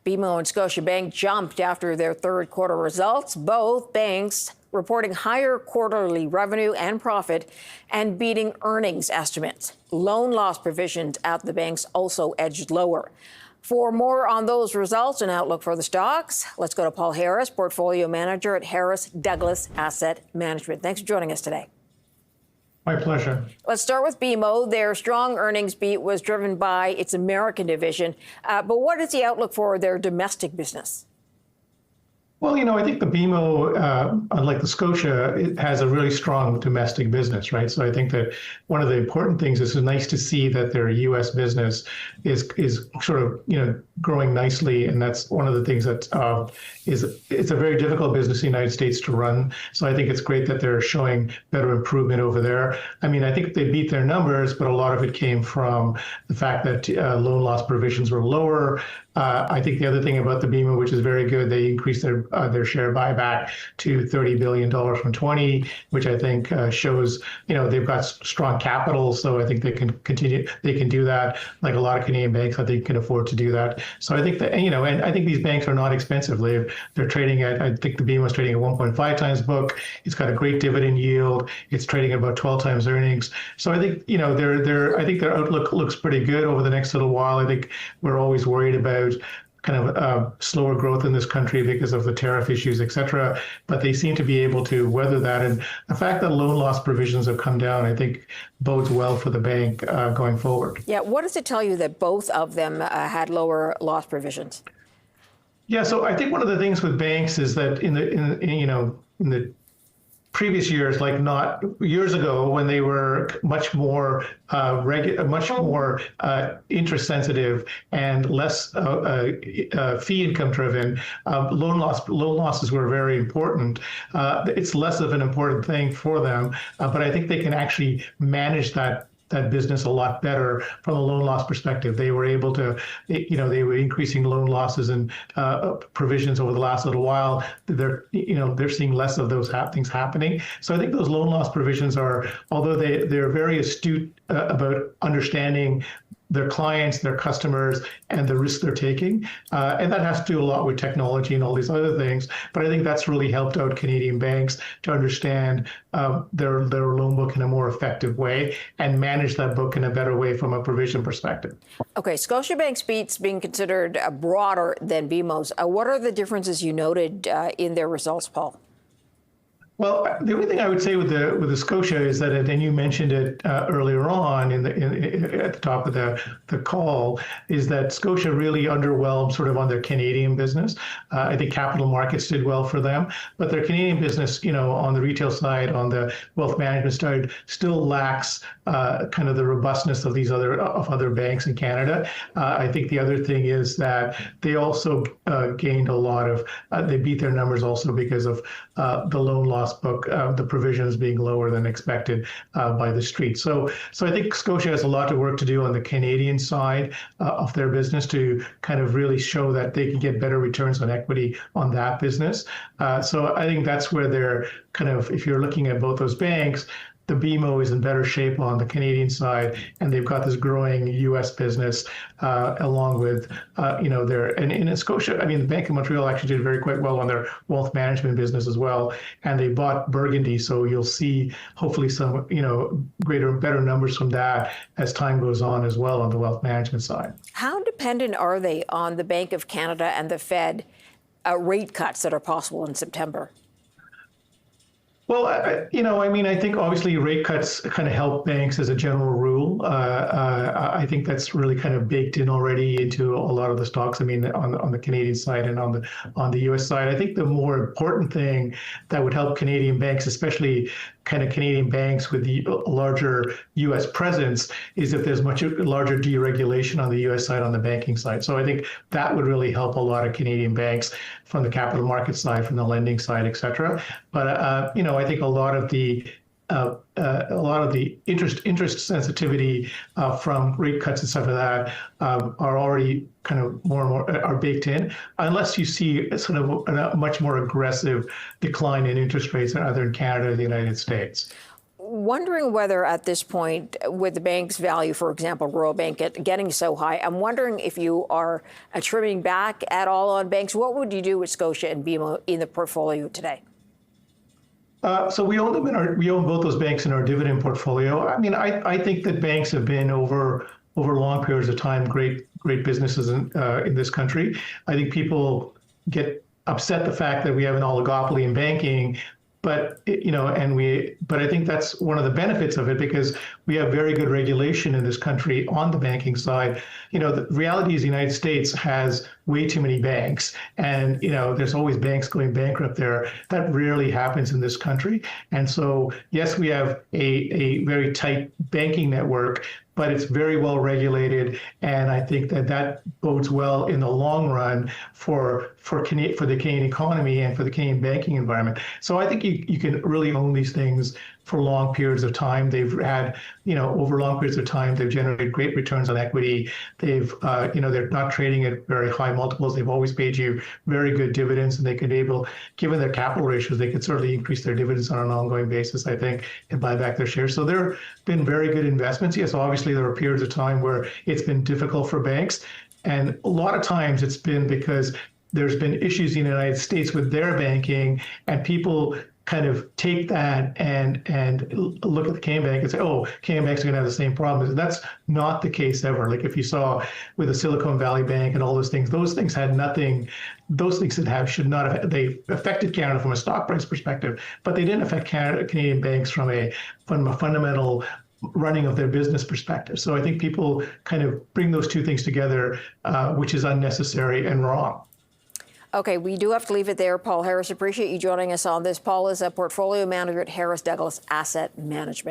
BMO and Scotiabank jumped after their third quarter results. Both banks reporting higher quarterly revenue and profit and beating earnings estimates. Loan loss provisions at the banks also edged lower. For more on those results and outlook for the stocks, let's go to Paul Harris, portfolio manager at Harris Douglas Asset Management. Thanks for joining us today. My pleasure. Let's start with BMO. Their strong earnings beat was driven by its American division. But what is the outlook for their domestic business? Well, I think the BMO, unlike the Scotia, it has a really strong domestic business, right? So I think that one of the important things is it's nice to see that their U.S. business is sort of, growing nicely. And that's one of the things that it's a very difficult business in the United States to run. So I think it's great that they're showing better improvement over there. I mean, I think they beat their numbers, but a lot of it came from the fact that loan loss provisions were lower. I think the other thing about the BMO, which is very good, they increased their share buyback to $30 billion from 20, which I think shows, they've got strong capital. So I think they can continue, they can do that. Like a lot of Canadian banks, I think can afford to do that. So I think that, and I think these banks are not expensive. They're trading at, I think the BMO is trading at 1.5 times book. It's got a great dividend yield. It's trading at about 12 times earnings. So I think, I think their outlook looks pretty good over the next little while. I think we're always worried about kind of slower growth in this country because of the tariff issues, et cetera. But they seem to be able to weather that. And the fact that loan loss provisions have come down, I think, bodes well for the bank going forward. Yeah. What does it tell you that both of them had lower loss provisions? Yeah. So I think one of the things with banks is that in the previous years, like not years ago, when they were much more interest sensitive and less fee income driven, loan losses were very important. It's less of an important thing for them, but I think they can actually manage that business a lot better from a loan loss perspective. They were able to, they were increasing loan losses and provisions over the last little while. They're seeing less of those things happening. So I think those loan loss provisions are, although they're very astute about understanding their clients, their customers, and the risks they're taking. And that has to do a lot with technology and all these other things. But I think that's really helped out Canadian banks to understand their loan book in a more effective way and manage that book in a better way from a provision perspective. Okay, Scotiabank's beats being considered broader than BMO's. What are the differences you noted in their results, Paul? Well, the only thing I would say with the Scotia is that, and you mentioned it earlier on at the top of the call, is that Scotia really underwhelmed sort of on their Canadian business. I think capital markets did well for them, but their Canadian business, on the retail side, on the wealth management side, still lacks kind of the robustness of these other banks in Canada. I think the other thing is that they also gained a lot of, they beat their numbers also because of the loan loss book, the provisions being lower than expected by the street. So I think Scotia has a lot of work to do on the Canadian side of their business to kind of really show that they can get better returns on equity on that business. So I think that's where they're kind of, if you're looking at both those banks, the BMO is in better shape on the Canadian side, and they've got this growing U.S. business along with, and in Scotia, I mean, the Bank of Montreal actually did quite well on their wealth management business as well, and they bought Burgundy, so you'll see hopefully some, better numbers from that as time goes on as well on the wealth management side. How dependent are they on the Bank of Canada and the Fed rate cuts that are possible in September? Well, I think obviously rate cuts kind of help banks as a general rule. I think that's really kind of baked in already into a lot of the stocks. I mean, on the Canadian side and on the U.S. side, I think the more important thing that would help Canadian banks, especially kind of Canadian banks with the larger U.S. presence, is if there's much larger deregulation on the U.S. side, on the banking side. So I think that would really help a lot of Canadian banks from the capital market side, from the lending side, et cetera. But, I think a lot of the interest sensitivity from rate cuts and stuff like that are already kind of more and more are baked in, unless you see sort of a much more aggressive decline in interest rates either in Canada or the United States. Wondering whether at this point, with the bank's value, for example, Royal Bank getting so high, I'm wondering if you are trimming back at all on banks. What would you do with Scotia and BMO in the portfolio today? So we own them we own both those banks in our dividend portfolio. I mean, I think that banks have been over long periods of time great businesses in this country. I think people get upset the fact that we have an oligopoly in banking, but but I think that's one of the benefits of it because we have very good regulation in this country on the banking side. The reality is the United States has way too many banks, and there's always banks going bankrupt there. That rarely happens in this country. And so yes, we have a very tight banking network, but it's very well regulated, and I think that bodes well in the long run for the Canadian economy and for the Canadian banking environment. So I think you can really own these things for long periods of time. They've had, over long periods of time, they've generated great returns on equity. They've, they're not trading at very high multiples. They've always paid you very good dividends, and they could given their capital ratios, they could certainly increase their dividends on an ongoing basis, I think, and buy back their shares. So they've been very good investments. Yes, obviously there are periods of time where it's been difficult for banks, and a lot of times it's been because there's been issues in the United States with their banking, and people kind of take that and look at the Canadian Bank and say, oh, Canadian Bank's going to have the same problems. And that's not the case ever. Like if you saw with the Silicon Valley Bank and all those things had nothing. Those things should not have. They affected Canada from a stock price perspective, but they didn't affect Canadian banks from a fundamental running of their business perspective. So I think people kind of bring those two things together, which is unnecessary and wrong. Okay, we do have to leave it there. Paul Harris, appreciate you joining us on this. Paul is a portfolio manager at Harris Douglas Asset Management.